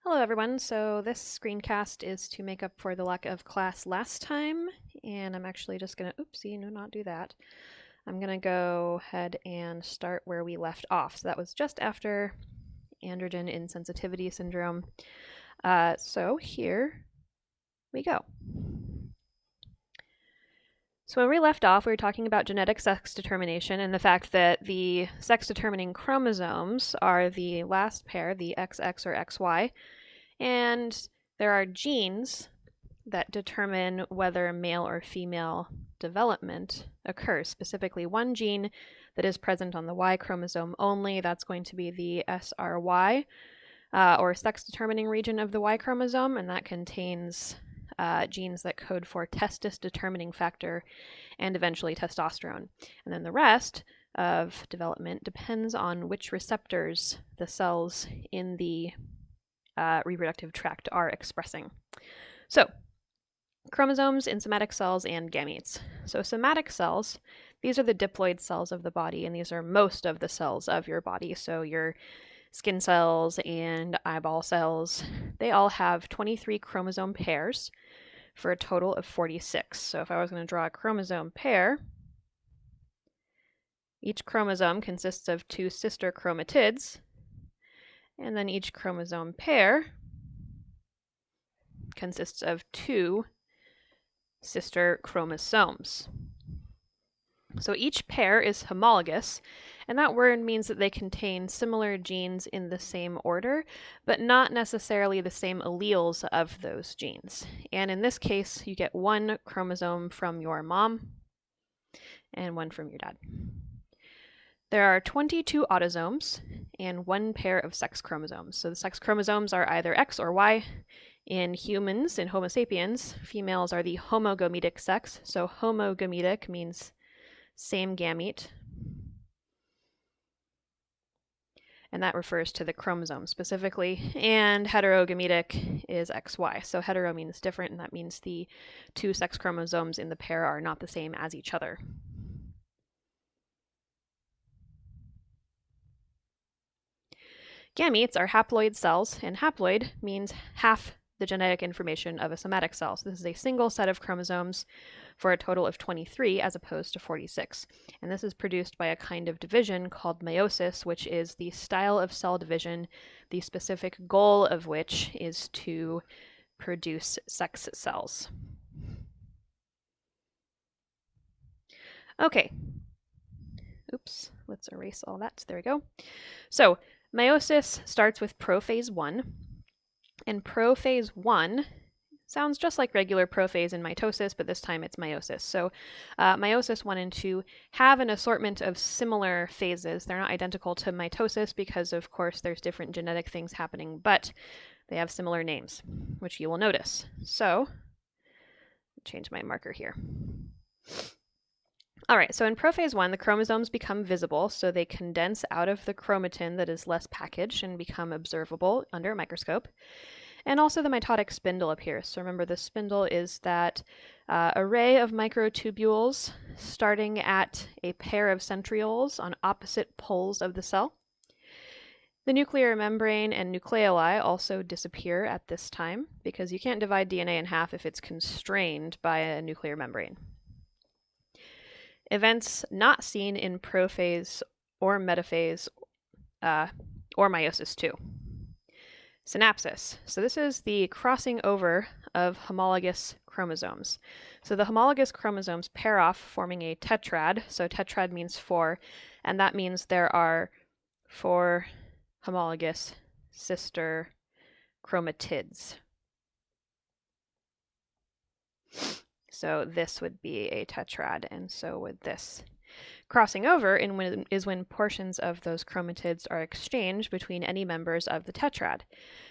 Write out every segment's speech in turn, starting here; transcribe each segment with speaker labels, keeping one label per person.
Speaker 1: Hello everyone, so this screencast is to make up for the lack of class last time, and I'm actually just gonna, oopsie, no, not do that. I'm gonna go ahead and start where we left off. So that was just after androgen insensitivity syndrome. So here we go. So when we left off, we were talking about genetic sex determination and the fact that the sex-determining chromosomes are the last pair, the XX or XY, and there are genes that determine whether male or female development occurs. Specifically, one gene that is present on the Y chromosome only, that's going to be the SRY, or sex-determining region of the Y chromosome, and that contains genes that code for testis determining factor and eventually testosterone. And then the rest of development depends on which receptors the cells in the reproductive tract are expressing. So, chromosomes in somatic cells and gametes. So, somatic cells, these are the diploid cells of the body, and these are most of the cells of your body. So, your skin cells and eyeball cells, they all have 23 chromosome pairs for a total of 46. So if I was going to draw a chromosome pair, each chromosome consists of two sister chromatids, and then each chromosome pair consists of two sister chromosomes. So each pair is homologous, and that word means that they contain similar genes in the same order, but not necessarily the same alleles of those genes. And in this case, you get one chromosome from your mom and one from your dad. There are 22 autosomes and one pair of sex chromosomes. So the sex chromosomes are either X or Y. In humans, in Homo sapiens, females are the homogametic sex. So homogametic means same gamete. And that refers to the chromosome specifically. And heterogametic is XY. So hetero means different, and that means the two sex chromosomes in the pair are not the same as each other. Gametes are haploid cells, and haploid means half the genetic information of a somatic cell. So this is a single set of chromosomes for a total of 23 as opposed to 46. And this is produced by a kind of division called meiosis, which is the style of cell division, the specific goal of which is to produce sex cells. Okay. Oops, let's erase all that. There we go. So meiosis starts with prophase 1, and prophase 1 sounds just like regular prophase in mitosis, but this time it's meiosis. So meiosis 1 and 2 have an assortment of similar phases. They're not identical to mitosis because, of course, there's different genetic things happening, but they have similar names, which you will notice. So, change my marker here. All right, so in prophase 1, the chromosomes become visible, so they condense out of the chromatin that is less packaged and become observable under a microscope. And also the mitotic spindle appears. So remember, the spindle is that array of microtubules starting at a pair of centrioles on opposite poles of the cell. The nuclear membrane and nucleoli also disappear at this time because you can't divide DNA in half if it's constrained by a nuclear membrane. Events not seen in prophase or metaphase or meiosis II. Synapsis. So this is the crossing over of homologous chromosomes. So the homologous chromosomes pair off, forming a tetrad. So tetrad means 4, and that means there are 4 homologous sister chromatids. So this would be a tetrad, and so would this. Crossing over is when portions of those chromatids are exchanged between any members of the tetrad.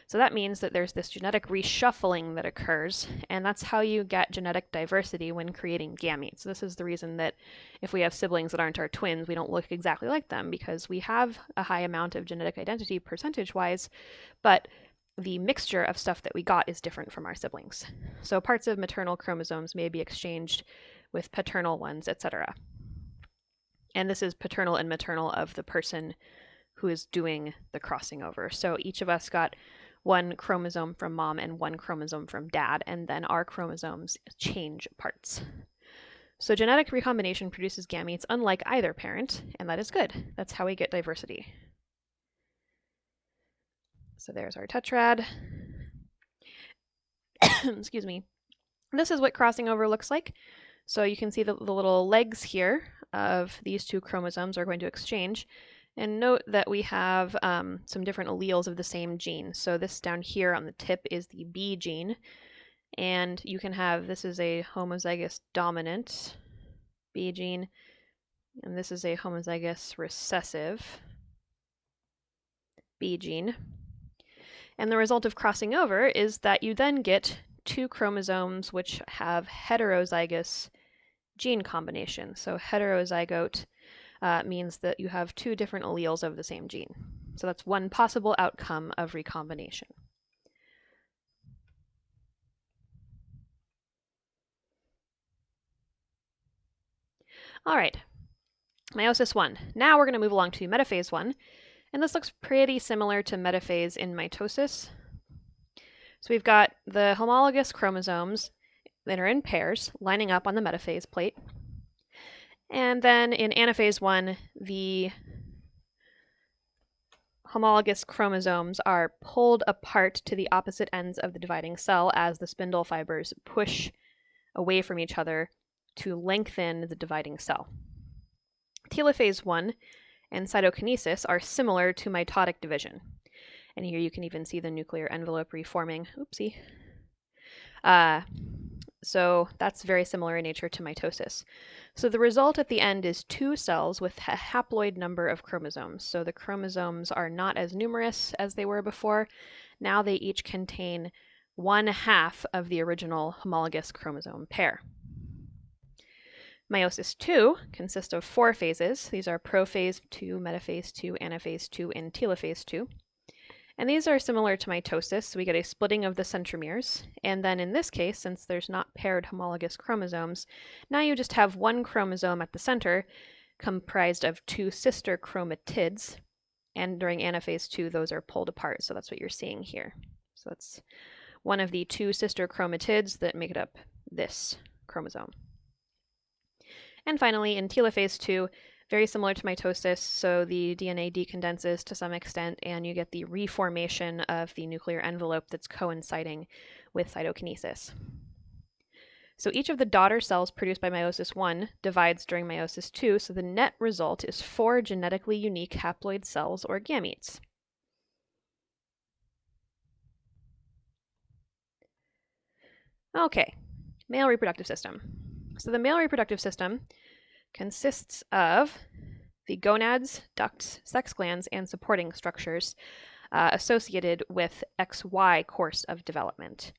Speaker 1: So that means that there's this genetic reshuffling that occurs, and that's how you get genetic diversity when creating gametes. This is the reason that if we have siblings that aren't our twins, we don't look exactly like them, because we have a high amount of genetic identity percentage-wise, but the mixture of stuff that we got is different from our siblings. So parts of maternal chromosomes may be exchanged with paternal ones, etc. And this is paternal and maternal of the person who is doing the crossing over. So each of us got one chromosome from mom and one chromosome from dad, and then our chromosomes change parts. So genetic recombination produces gametes unlike either parent, and that is good. That's how we get diversity. So there's our tetrad. Excuse me. This is what crossing over looks like. So you can see the little legs here of these two chromosomes are going to exchange. And note that we have some different alleles of the same gene. So this down here on the tip is the B gene. And you can have, this is a homozygous dominant B gene, and this is a homozygous recessive B gene. And the result of crossing over is that you then get two chromosomes which have heterozygous gene combination. So heterozygote means that you have two different alleles of the same gene. So that's one possible outcome of recombination. All right, Meiosis I. Now we're going to move along to Metaphase I, and this looks pretty similar to Metaphase in mitosis. So we've got the homologous chromosomes that are in pairs lining up on the metaphase plate. And then in anaphase I, the homologous chromosomes are pulled apart to the opposite ends of the dividing cell as the spindle fibers push away from each other to lengthen the dividing cell. Telophase I and cytokinesis are similar to mitotic division. And here you can even see the nuclear envelope reforming. Oopsie. So that's very similar in nature to mitosis. So the result at the end is two cells with a haploid number of chromosomes. So the chromosomes are not as numerous as they were before. Now they each contain 1/2 of the original homologous chromosome pair. Meiosis II consists of 4 phases. These are prophase II, metaphase II, anaphase II, and telophase II. And these are similar to mitosis, so we get a splitting of the centromeres. And then in this case, since there's not paired homologous chromosomes, now you just have one chromosome at the center comprised of 2 sister chromatids. And during anaphase II, those are pulled apart, so that's what you're seeing here. So that's one of the 2 sister chromatids that make up this chromosome. And finally, in telophase II, very similar to mitosis, so the DNA decondenses to some extent, and you get the reformation of the nuclear envelope that's coinciding with cytokinesis. So each of the daughter cells produced by meiosis I divides during meiosis II, so the net result is 4 genetically unique haploid cells or gametes. Okay, male reproductive system. So the male reproductive system consists of the gonads, ducts, sex glands, and supporting structures associated with XY course of development.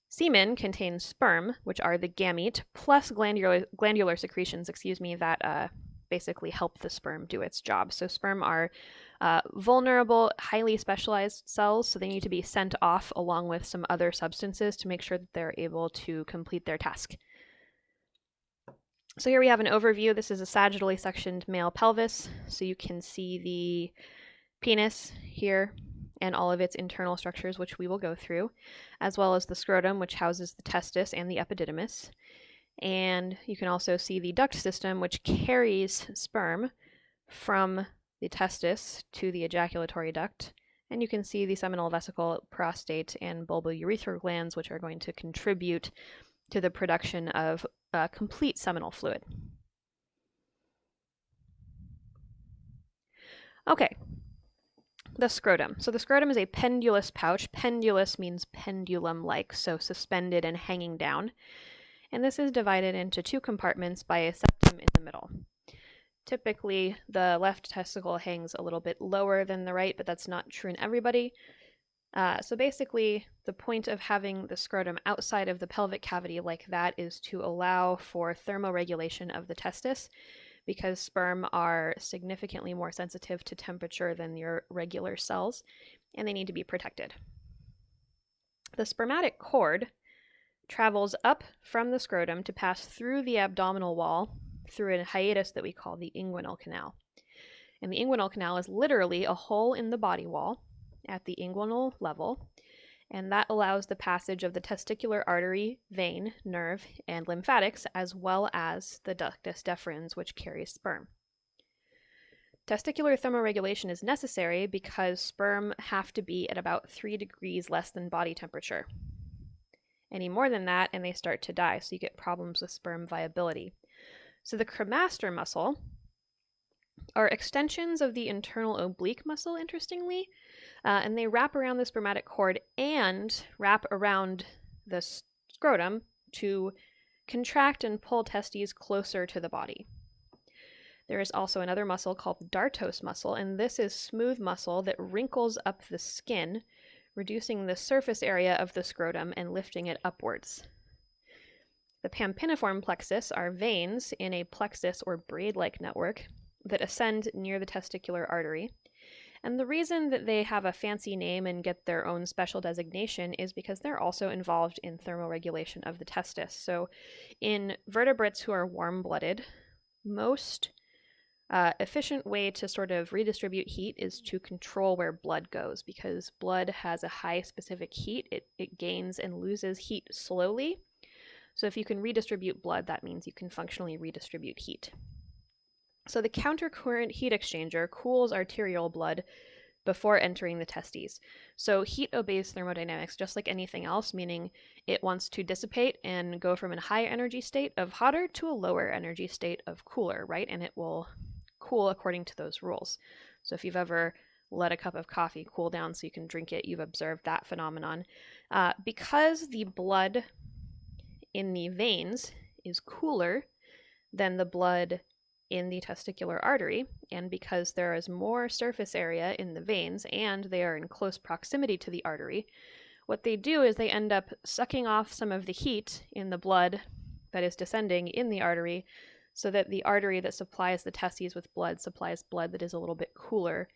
Speaker 1: Semen contains sperm, which are the gamete, plus glandular secretions, that basically help the sperm do its job. So sperm are vulnerable, highly specialized cells, so they need to be sent off along with some other substances to make sure that they're able to complete their task. So here we have an overview. This is a sagittally sectioned male pelvis, so you can see the penis here and all of its internal structures, which we will go through, as well as the scrotum, which houses the testis and the epididymis. And you can also see the duct system, which carries sperm from the testis to the ejaculatory duct. And you can see the seminal vesicle, prostate, and bulbourethral glands, which are going to contribute to the production of complete seminal fluid. Okay, the scrotum. So the scrotum is a pendulous pouch. Pendulous means pendulum-like, so suspended and hanging down. And this is divided into 2 compartments by a septum in the middle. Typically, the left testicle hangs a little bit lower than the right, but that's not true in everybody. So basically, the point of having the scrotum outside of the pelvic cavity like that is to allow for thermoregulation of the testis, because sperm are significantly more sensitive to temperature than your regular cells, and they need to be protected. The spermatic cord travels up from the scrotum to pass through the abdominal wall through a hiatus that we call the inguinal canal. And the inguinal canal is literally a hole in the body wall, at the inguinal level, and that allows the passage of the testicular artery, vein, nerve, and lymphatics, as well as the ductus deferens, which carries sperm. Testicular thermoregulation is necessary because sperm have to be at about 3 degrees less than body temperature. Any more than that, and they start to die, so you get problems with sperm viability. So the cremaster muscle are extensions of the internal oblique muscle, interestingly, and they wrap around the spermatic cord and wrap around the scrotum to contract and pull testes closer to the body. There is also another muscle called the dartos muscle, and this is smooth muscle that wrinkles up the skin, reducing the surface area of the scrotum and lifting it upwards. The pampiniform plexus are veins in a plexus or braid-like network that ascend near the testicular artery. And the reason that they have a fancy name and get their own special designation is because they're also involved in thermoregulation of the testis. So in vertebrates who are warm-blooded, most efficient way to sort of redistribute heat is to control where blood goes, because blood has a high specific heat. It gains and loses heat slowly. So if you can redistribute blood, that means you can functionally redistribute heat. So the countercurrent heat exchanger cools arterial blood before entering the testes. So heat obeys thermodynamics just like anything else, meaning it wants to dissipate and go from a high energy state of hotter to a lower energy state of cooler, right? And it will cool according to those rules. So if you've ever let a cup of coffee cool down so you can drink it, you've observed that phenomenon. Because the blood in the veins is cooler than the blood in the testicular artery, and because there is more surface area in the veins and they are in close proximity to the artery, what they do is they end up sucking off some of the heat in the blood that is descending in the artery, so that the artery that supplies the testes with blood supplies blood that is a little bit cooler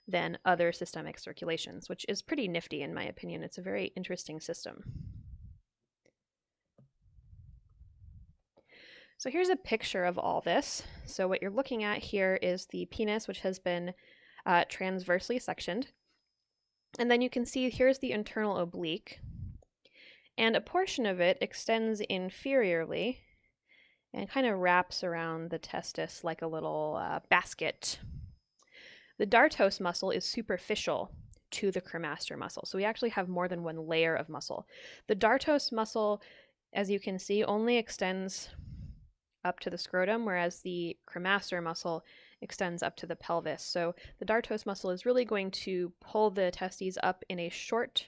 Speaker 1: than other systemic circulations, which is pretty nifty in my opinion. It's a very interesting system. So here's a picture of all this. So what you're looking at here is the penis, which has been transversely sectioned. And then you can see here's the internal oblique. And a portion of it extends inferiorly and kind of wraps around the testis like a little basket. The dartos muscle is superficial to the cremaster muscle. So we actually have more than one layer of muscle. The dartos muscle, as you can see, only extends up to the scrotum, whereas the cremaster muscle extends up to the pelvis. So the dartos muscle is really going to pull the testes up in a short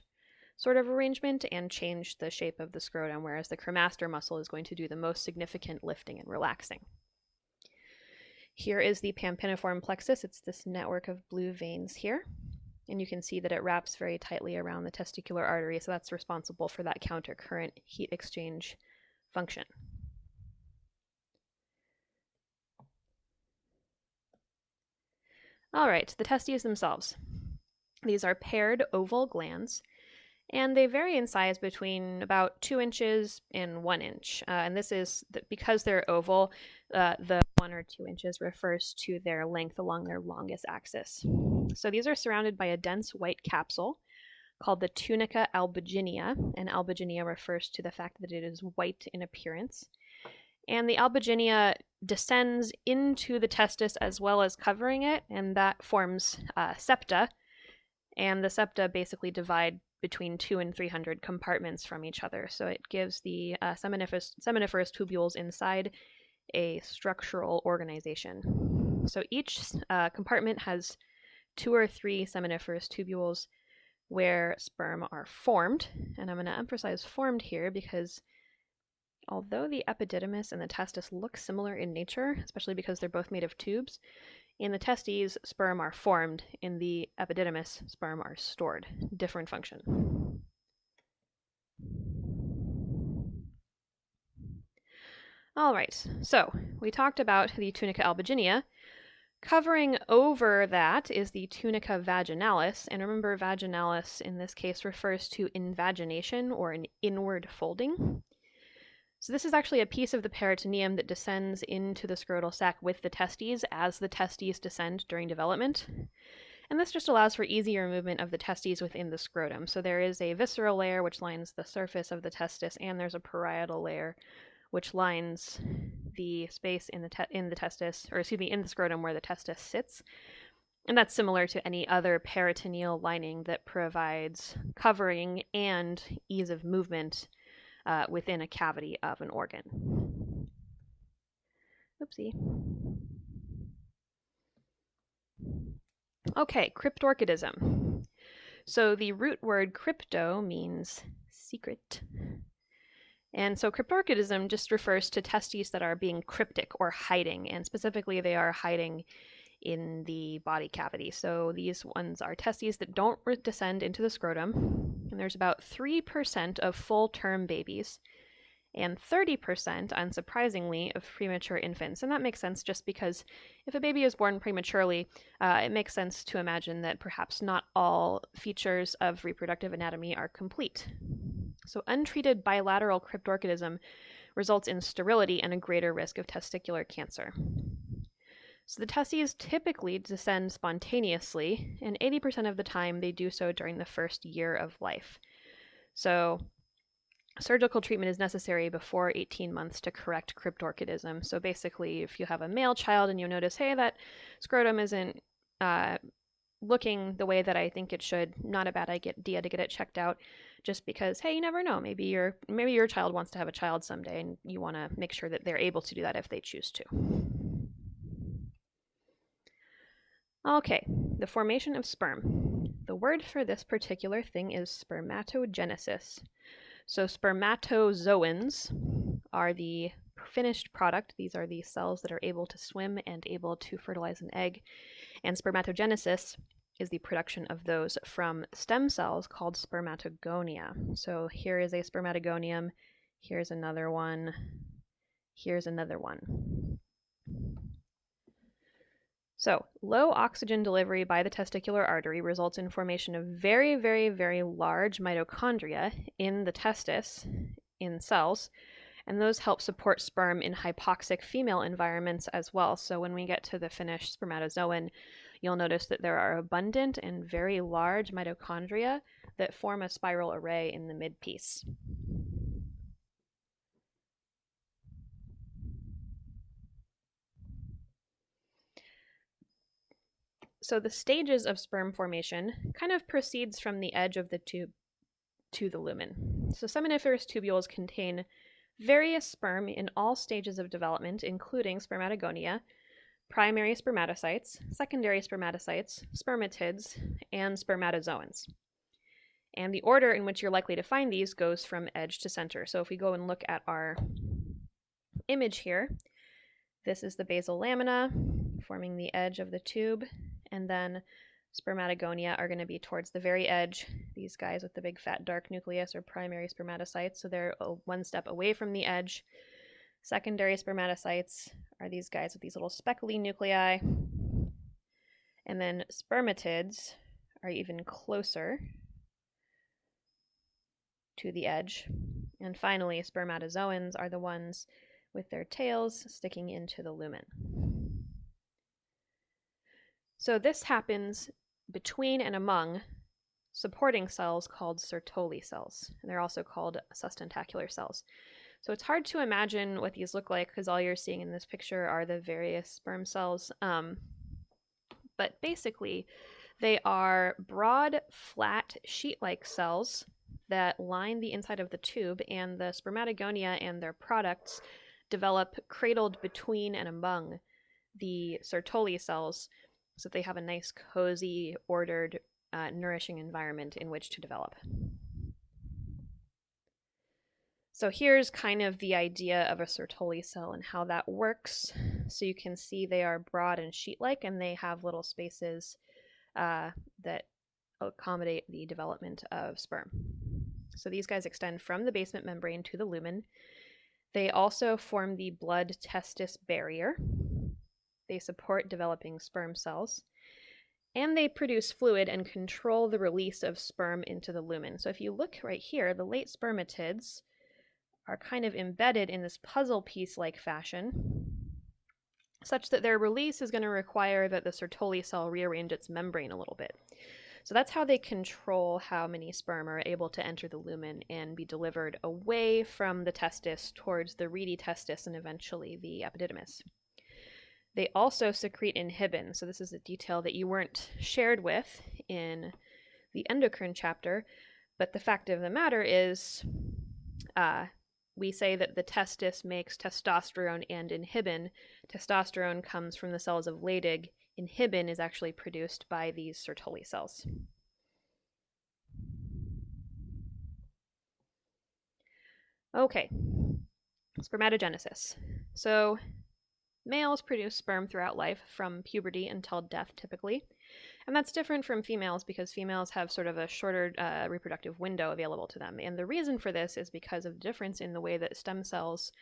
Speaker 1: sort of arrangement and change the shape of the scrotum, whereas the cremaster muscle is going to do the most significant lifting and relaxing. Here is the pampiniform plexus. It's this network of blue veins here. And you can see that it wraps very tightly around the testicular artery, so that's responsible for that countercurrent heat exchange function. All right, the testes themselves. These are paired oval glands, and they vary in size between about 2 inches and 1 inch. And this is because they're oval, the 1 or 2 inches refers to their length along their longest axis. So these are surrounded by a dense white capsule called the tunica albuginea, and albuginea refers to the fact that it is white in appearance. And the albuginea descends into the testis as well as covering it, and that forms septa. And the septa basically divide between 200 and 300 compartments from each other. So it gives the seminiferous tubules inside a structural organization. So each compartment has 2 or 3 seminiferous tubules where sperm are formed. And I'm going to emphasize formed here because although the epididymis and the testis look similar in nature, especially because they're both made of tubes, in the testes, sperm are formed. In the epididymis, sperm are stored. Different function. All right, so we talked about the tunica albuginea. Covering over that is the tunica vaginalis, and remember, vaginalis in this case refers to invagination or an inward folding. So this is actually a piece of the peritoneum that descends into the scrotal sac with the testes as the testes descend during development. And this just allows for easier movement of the testes within the scrotum. So there is a visceral layer which lines the surface of the testis, and there's a parietal layer which lines the space in the testis, or excuse me, in the scrotum where the testis sits. And that's similar to any other peritoneal lining that provides covering and ease of movement within a cavity of an organ. Oopsie. Okay, Cryptorchidism. So the root word crypto means secret. And so Cryptorchidism just refers to testes that are being cryptic or hiding, and specifically they are hiding in the body cavity. So these ones are testes that don't descend into the scrotum, and there's about 3% of full-term babies and 30%, unsurprisingly, of premature infants. And that makes sense just because if a baby is born prematurely, it makes sense to imagine that perhaps not all features of reproductive anatomy are complete. So untreated bilateral cryptorchidism results in sterility and a greater risk of testicular cancer. So the testes typically descend spontaneously, and 80% of the time they do so during the first year of life. So surgical treatment is necessary before 18 months to correct cryptorchidism. So basically, if you have a male child and you notice, hey, that scrotum isn't looking the way that I think it should, not a bad idea to get it checked out, just because, hey, you never know, maybe your child wants to have a child someday, and you want to make sure that they're able to do that if they choose to. Okay, the formation of sperm. The word for this particular thing is spermatogenesis. So spermatozoans are the finished product. These are the cells that are able to swim and able to fertilize an egg. And spermatogenesis is the production of those from stem cells called spermatogonia. So here is a spermatogonium. Here's another one. Here's another one. So, low oxygen delivery by the testicular artery results in formation of very, very, very large mitochondria in the testis, in cells, and those help support sperm in hypoxic female environments as well. So when we get to the finished spermatozoan, you'll notice that there are abundant and very large mitochondria that form a spiral array in the midpiece. So the stages of sperm formation kind of proceeds from the edge of the tube to the lumen. So seminiferous tubules contain various sperm in all stages of development, including spermatogonia, primary spermatocytes, secondary spermatocytes, spermatids, and spermatozoans. And the order in which you're likely to find these goes from edge to center. So if we go and look at our image here, this is the basal lamina forming the edge of the tube, and then spermatogonia are going to be towards the very edge. These guys with the big fat dark nucleus are primary spermatocytes, so they're one step away from the edge. Secondary spermatocytes are these guys with these little speckly nuclei. And then spermatids are even closer to the edge. And finally, spermatozoans are the ones with their tails sticking into the lumen. So this happens between and among supporting cells called Sertoli cells, and they're also called sustentacular cells. So it's hard to imagine what these look like because all you're seeing in this picture are the various sperm cells. But basically, they are broad, flat, sheet-like cells that line the inside of the tube, and the spermatogonia and their products develop cradled between and among the Sertoli cells, so that they have a nice, cozy, ordered, nourishing environment in which to develop. So here's kind of the idea of a Sertoli cell and how that works. So you can see they are broad and sheet-like, and they have little spaces that accommodate the development of sperm. So these guys extend from the basement membrane to the lumen. They also form the blood-testis barrier. They support developing sperm cells. And they produce fluid and control the release of sperm into the lumen. So if you look right here, the late spermatids are kind of embedded in this puzzle piece-like fashion. such that their release is going to require that the Sertoli cell rearrange its membrane a little bit. So that's how they control how many sperm are able to enter the lumen and be delivered away from the testis towards the reedy testis and eventually the epididymis. They also secrete inhibin. So this is a detail that you weren't shared with in the endocrine chapter, but the fact of the matter is we say that the testis makes testosterone and inhibin. Testosterone comes from the cells of Leydig. Inhibin is actually produced by these Sertoli cells. Okay, spermatogenesis. So males produce sperm throughout life from puberty until death typically. And that's different from females because females have sort of a shorter reproductive window available to them. And the reason for this is because of the difference in the way that stem cells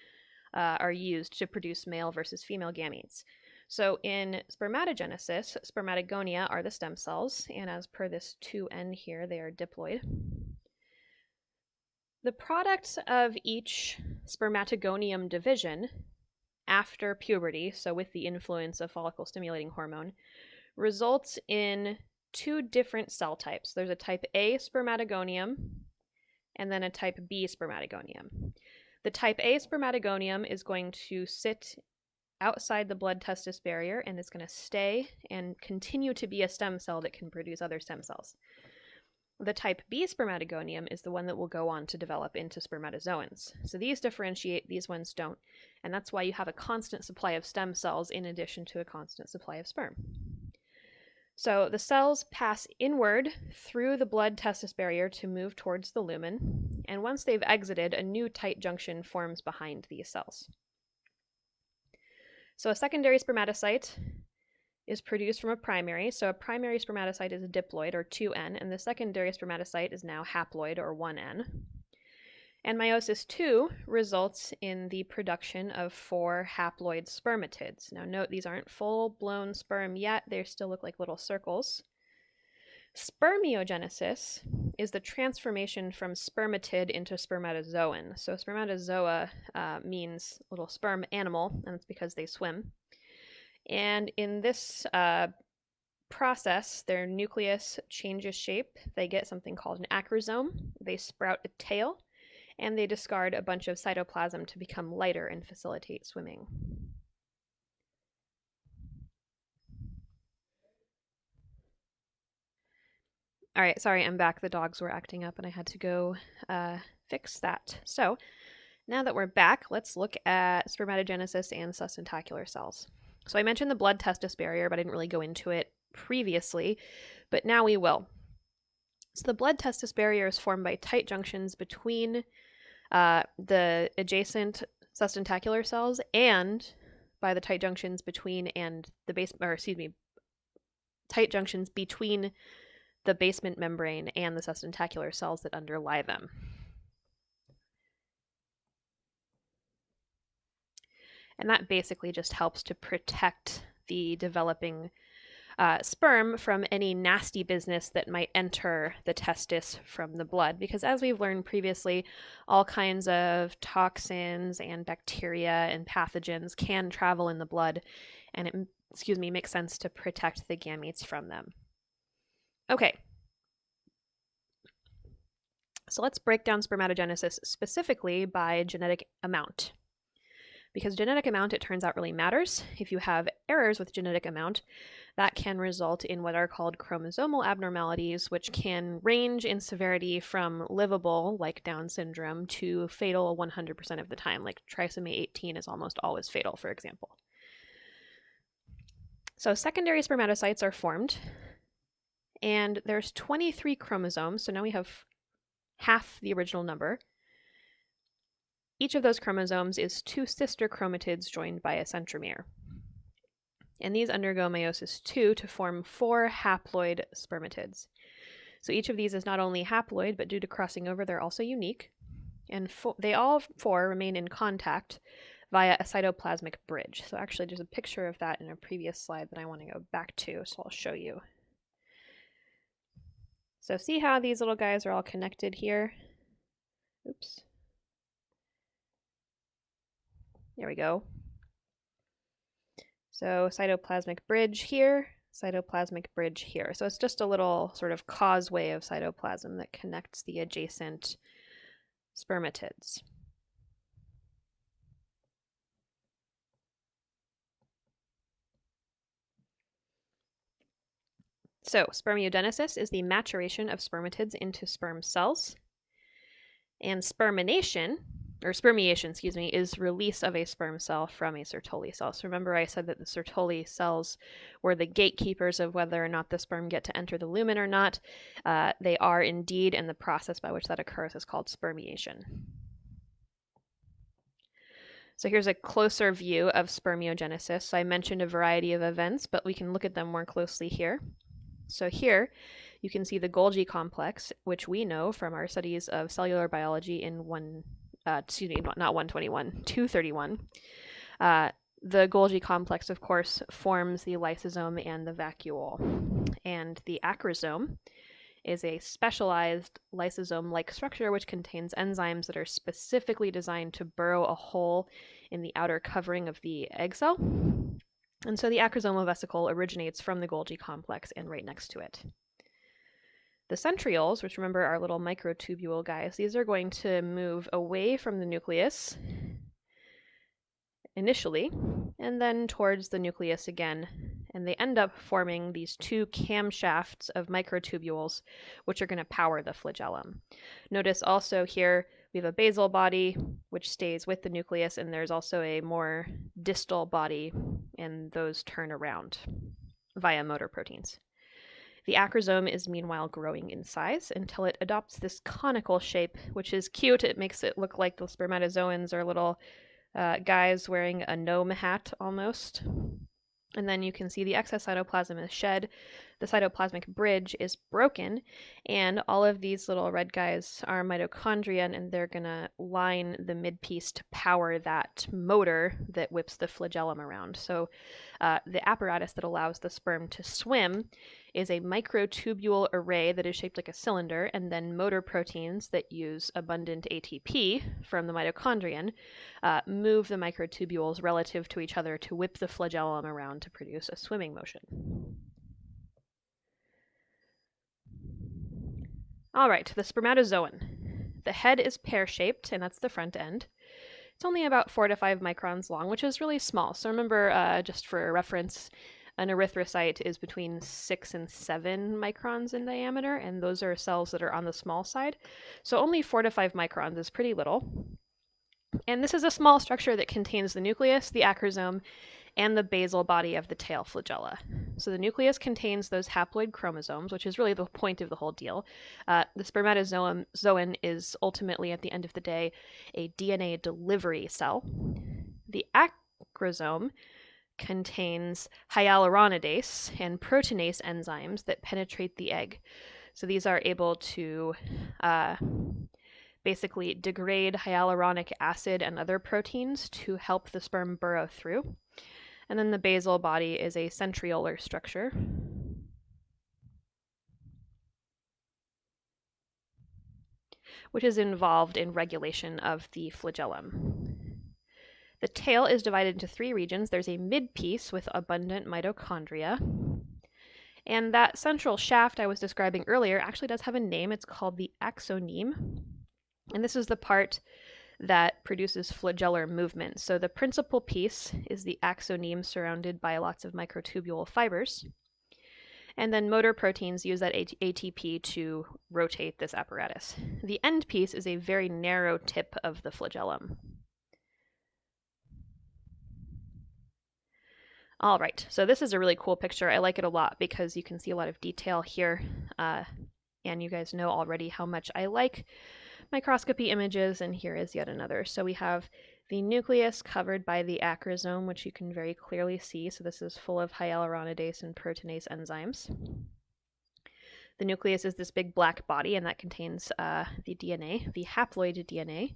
Speaker 1: are used to produce male versus female gametes. So in spermatogenesis, spermatogonia are the stem cells, and as per this 2N here, they are diploid. The product of each spermatogonium division after puberty, so with the influence of follicle-stimulating hormone, results in two different cell types. There's a type A spermatogonium and then a type B spermatogonium. The type A spermatogonium is going to sit outside the blood-testis barrier and is going to stay and continue to be a stem cell that can produce other stem cells. The type B spermatogonium is the one that will go on to develop into spermatozoans. So these differentiate, these ones don't. And that's why you have a constant supply of stem cells in addition to a constant supply of sperm. So the cells pass inward through the blood-testis barrier to move towards the lumen. And once they've exited, a new tight junction forms behind these cells. So a secondary spermatocyte is produced from a primary. So a primary spermatocyte is a diploid, or 2N, and the secondary spermatocyte is now haploid, or 1N. And meiosis II results in the production of 4 haploid spermatids. Now note, these aren't full-blown sperm yet. They still look like little circles. Spermiogenesis is the transformation from spermatid into spermatozoan. So spermatozoa means little sperm animal, and it's because they swim. And in this process, their nucleus changes shape. They get something called an acrosome. They sprout a tail, and they discard a bunch of cytoplasm to become lighter and facilitate swimming. All right, sorry, I'm back. The dogs were acting up and I had to go fix that. So now that we're back, let's look at spermatogenesis and sustentacular cells. So I mentioned the blood-testis barrier, but I didn't really go into it previously, but now we will. So the blood-testis barrier is formed by tight junctions between the adjacent sustentacular cells and by the tight junctions between and the tight junctions between the basement membrane and the sustentacular cells that underlie them. And that basically just helps to protect the developing sperm from any nasty business that might enter the testis from the blood. Because as we've learned previously, all kinds of toxins and bacteria and pathogens can travel in the blood, and it makes sense to protect the gametes from them. Okay. So let's break down spermatogenesis specifically by genetic amount. Because genetic amount, it turns out, really matters. If you have errors with genetic amount, that can result in what are called chromosomal abnormalities, which can range in severity from livable, like Down syndrome, to fatal 100% of the time, like trisomy 18 is almost always fatal, for example. So secondary spermatocytes are formed, and there's 23 chromosomes, so now we have half the original number. Each of those chromosomes is 2 sister chromatids joined by a centromere. And these undergo meiosis II to form 4 haploid spermatids. So each of these is not only haploid, but due to crossing over, they're also unique. And they all 4 remain in contact via a cytoplasmic bridge. So actually, there's a picture of that in a previous slide that I want to go back to, so I'll show you. So see how these little guys are all connected here? Oops. There we go. So cytoplasmic bridge here, cytoplasmic bridge here. So it's just a little sort of causeway of cytoplasm that connects the adjacent spermatids. So spermiogenesis is the maturation of spermatids into sperm cells. And spermination, or spermiation, excuse me, is release of a sperm cell from a Sertoli cell. So remember I said that the Sertoli cells were the gatekeepers of whether or not the sperm get to enter the lumen or not. They are indeed, and the process by which that occurs is called spermiation. So here's a closer view of spermiogenesis. So I mentioned a variety of events, but we can look at them more closely here. So here you can see the Golgi complex, which we know from our studies of cellular biology in 231. The Golgi complex, of course, forms the lysosome and the vacuole. And the acrosome is a specialized lysosome-like structure which contains enzymes that are specifically designed to burrow a hole in the outer covering of the egg cell. And so the acrosomal vesicle originates from the Golgi complex and right next to it. The centrioles, which remember are little microtubule guys, these are going to move away from the nucleus initially, and then towards the nucleus again, and they end up forming these two camshafts of microtubules, which are going to power the flagellum. Notice also here we have a basal body, which stays with the nucleus, and there's also a more distal body, and those turn around via motor proteins. The acrosome is meanwhile growing in size until it adopts this conical shape, which is cute. It makes it look like the spermatozoans are little guys wearing a gnome hat almost. And then you can see the excess cytoplasm is shed, the cytoplasmic bridge is broken, and all of these little red guys are mitochondria, and they're going to line the midpiece to power that motor that whips the flagellum around. So the apparatus that allows the sperm to swim is a microtubule array that is shaped like a cylinder, and then motor proteins that use abundant ATP from the mitochondrion move the microtubules relative to each other to whip the flagellum around to produce a swimming motion. All right, the spermatozoan. The head is pear-shaped, and that's the front end. It's only about 4 to 5 microns long, which is really small. So remember, just for reference, an erythrocyte is between 6 and 7 microns in diameter, and those are cells that are on the small side. So only 4 to 5 microns is pretty little. And this is a small structure that contains the nucleus, the acrosome, and the basal body of the tail flagella. So the nucleus contains those haploid chromosomes, which is really the point of the whole deal. The spermatozoon is ultimately, at the end of the day, a DNA delivery cell. The acrosome contains hyaluronidase and proteinase enzymes that penetrate the egg. So these are able to basically degrade hyaluronic acid and other proteins to help the sperm burrow through. And then the basal body is a centriolar structure. Which is involved in regulation of the flagellum. The tail is divided into 3 regions. There's a mid-piece with abundant mitochondria. And that central shaft I was describing earlier actually does have a name. It's called the axoneme. And this is the part that produces flagellar movement. So the principal piece is the axoneme surrounded by lots of microtubule fibers. And then motor proteins use that ATP to rotate this apparatus. The end piece is a very narrow tip of the flagellum. All right, so this is a really cool picture. I like it a lot because you can see a lot of detail here. And you guys know already how much I like microscopy images, and here is yet another. So we have the nucleus covered by the acrosome, which you can very clearly see. So this is full of hyaluronidase and proteinase enzymes. The nucleus is this big black body, and that contains the DNA, the haploid DNA.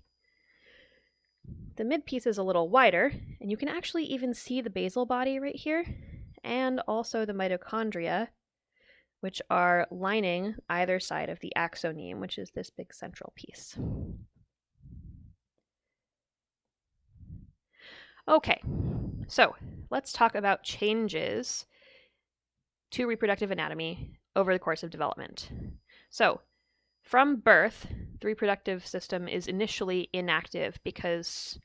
Speaker 1: The midpiece is a little wider, and you can actually even see the basal body right here, and also the mitochondria, which are lining either side of the axoneme, which is this big central piece. Okay, So let's talk about changes to reproductive anatomy over the course of development. So from birth, the reproductive system is initially inactive because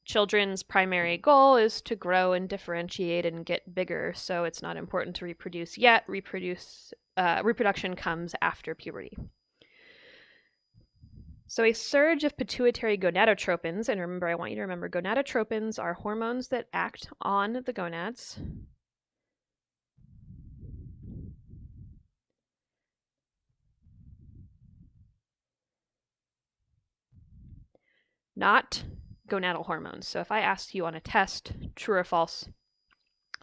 Speaker 1: children's primary goal is to grow and differentiate and get bigger, so it's not important to reproduce yet. Reproduction comes after puberty. So a surge of pituitary gonadotropins, and remember, I want you to remember, gonadotropins are hormones that act on the gonads. Not gonadal hormones. So if I asked you on a test, true or false,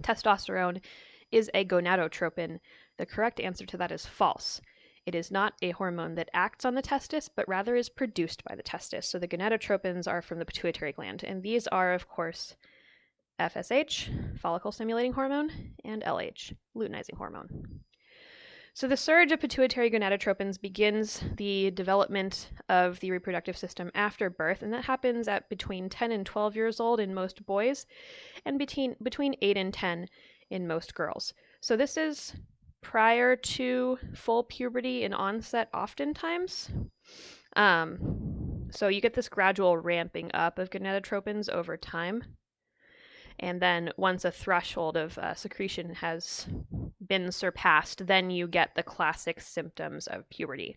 Speaker 1: testosterone is a gonadotropin, the correct answer to that is false. It is not a hormone that acts on the testis, but rather is produced by the testis. So the gonadotropins are from the pituitary gland, and these are, of course, FSH, follicle stimulating hormone, and LH, luteinizing hormone. So the surge of pituitary gonadotropins begins the development of the reproductive system after birth, and that happens at between 10 and 12 years old in most boys, and between 8 and 10 in most girls. So this is prior to full puberty and onset oftentimes. So you get this gradual ramping up of gonadotropins over time. And then once a threshold of secretion has been surpassed, then you get the classic symptoms of puberty.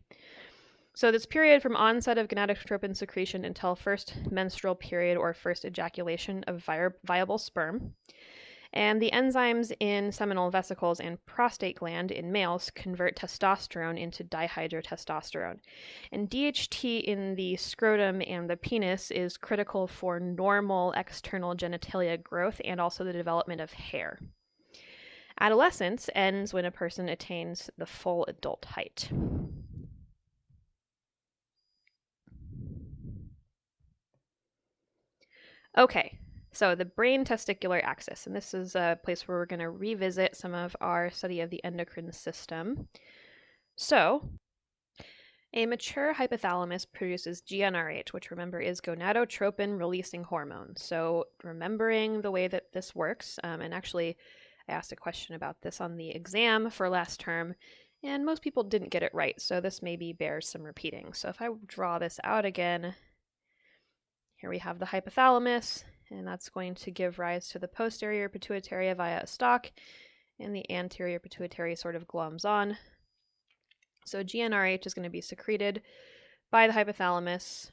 Speaker 1: So this period from onset of gonadotropin secretion until first menstrual period or first ejaculation of viable sperm. And the enzymes in seminal vesicles and prostate gland in males convert testosterone into dihydrotestosterone. And DHT in the scrotum and the penis is critical for normal external genitalia growth and also the development of hair. Adolescence ends when a person attains the full adult height. Okay. So the brain-testicular axis, and this is a place where we're going to revisit some of our study of the endocrine system. So a mature hypothalamus produces GnRH, which remember is gonadotropin-releasing hormone. So remembering the way that this works, and actually I asked a question about this on the exam for last term, and most people didn't get it right, so this maybe bears some repeating. So if I draw this out again, here we have the hypothalamus, and that's going to give rise to the posterior pituitary via a stalk, and the anterior pituitary sort of gloms on. So GnRH is going to be secreted by the hypothalamus,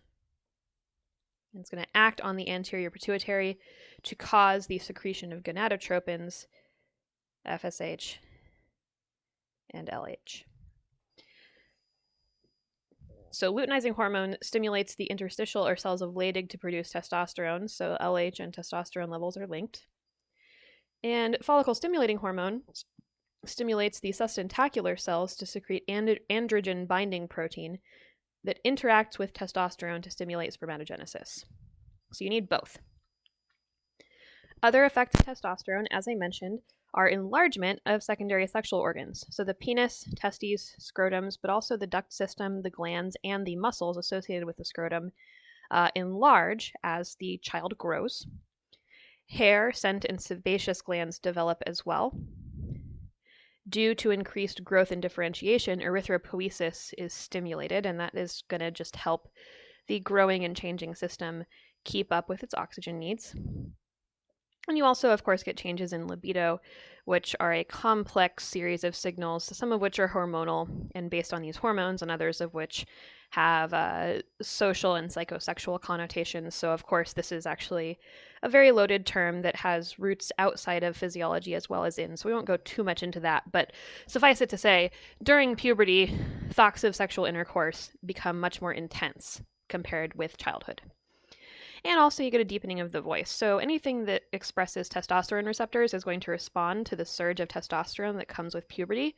Speaker 1: and it's going to act on the anterior pituitary to cause the secretion of gonadotropins, FSH, and LH. So luteinizing hormone stimulates the interstitial or cells of Leydig to produce testosterone, so LH and testosterone levels are linked. And follicle stimulating hormone stimulates the sustentacular cells to secrete androgen binding protein that interacts with testosterone to stimulate spermatogenesis. So you need both. Other effects of testosterone, as I mentioned, are enlargement of secondary sexual organs. So the penis, testes, scrotums, but also the duct system, the glands, and the muscles associated with the scrotum enlarge as the child grows. Hair, scent, and sebaceous glands develop as well. Due to increased growth and differentiation, erythropoiesis is stimulated, and that is going to just help the growing and changing system keep up with its oxygen needs. And you also, of course, get changes in libido, which are a complex series of signals, some of which are hormonal and based on these hormones, and others of which have social and psychosexual connotations. So, of course, this is actually a very loaded term that has roots outside of physiology as well as in. So we won't go too much into that, but suffice it to say, during puberty, thoughts of sexual intercourse become much more intense compared with childhood. And also you get a deepening of the voice. So anything that expresses testosterone receptors is going to respond to the surge of testosterone that comes with puberty.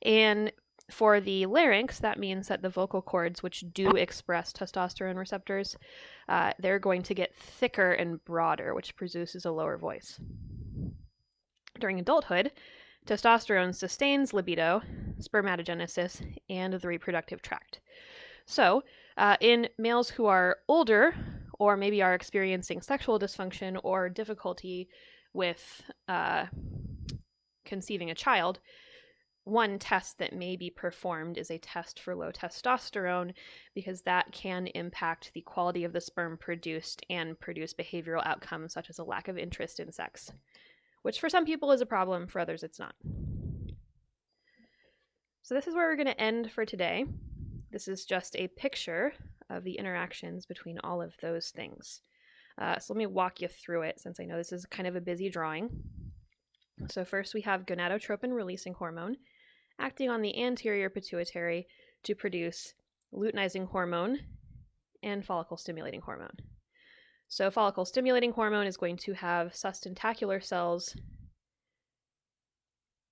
Speaker 1: And for the larynx, that means that the vocal cords, which do express testosterone receptors, they're going to get thicker and broader, which produces a lower voice. During adulthood, testosterone sustains libido, spermatogenesis, and the reproductive tract. So in males who are older, or maybe are experiencing sexual dysfunction or difficulty with conceiving a child, one test that may be performed is a test for low testosterone, because that can impact the quality of the sperm produced and produce behavioral outcomes such as a lack of interest in sex, which for some people is a problem, for others it's not. So this is where we're going to end for today. This is just a picture of the interactions between all of those things. So let me walk you through it, since I know this is kind of a busy drawing. So first we have gonadotropin releasing hormone acting on the anterior pituitary to produce luteinizing hormone and follicle stimulating hormone. So follicle stimulating hormone is going to have sustentacular cells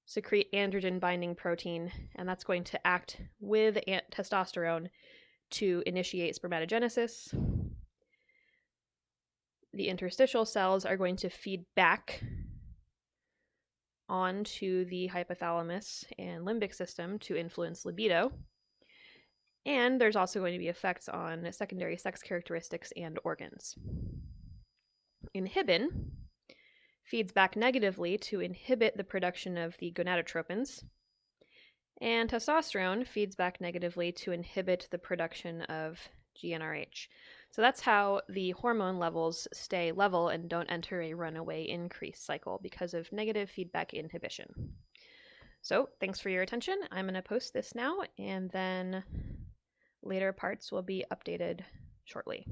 Speaker 1: secrete androgen binding protein, and that's going to act with testosterone to initiate spermatogenesis. The interstitial cells are going to feed back onto the hypothalamus and limbic system to influence libido. And there's also going to be effects on secondary sex characteristics and organs. Inhibin feeds back negatively to inhibit the production of the gonadotropins, and testosterone feeds back negatively to inhibit the production of GnRH. So that's how the hormone levels stay level and don't enter a runaway increase cycle, because of negative feedback inhibition. So thanks for your attention. I'm going to post this now, and then later parts will be updated shortly.